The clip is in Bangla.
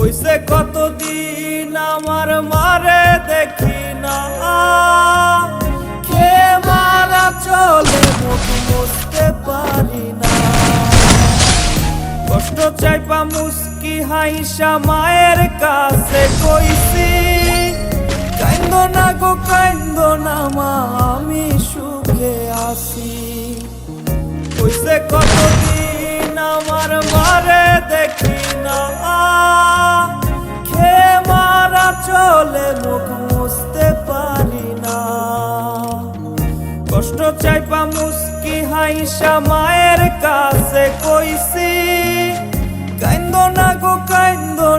হইছে কতদিন আমার মারে দেখি না, খে মারা চলে মুখ মুছতে পারি না। কষ্ট চাইপা মুস্কি হাইসা মায়ের কাছে কইছি, কাইন্দো না গো কাইন্দো না মা, আমি সুখে আছি। হইছে কতদিন আমার মারে দেখি না, খে মারা চলে মুখ মুছতে পারি না। কষ্ট চাইপা মুস্কি হাইসা মায়ের কাছে কইছি, কাইন্দো না গো কাইন্দো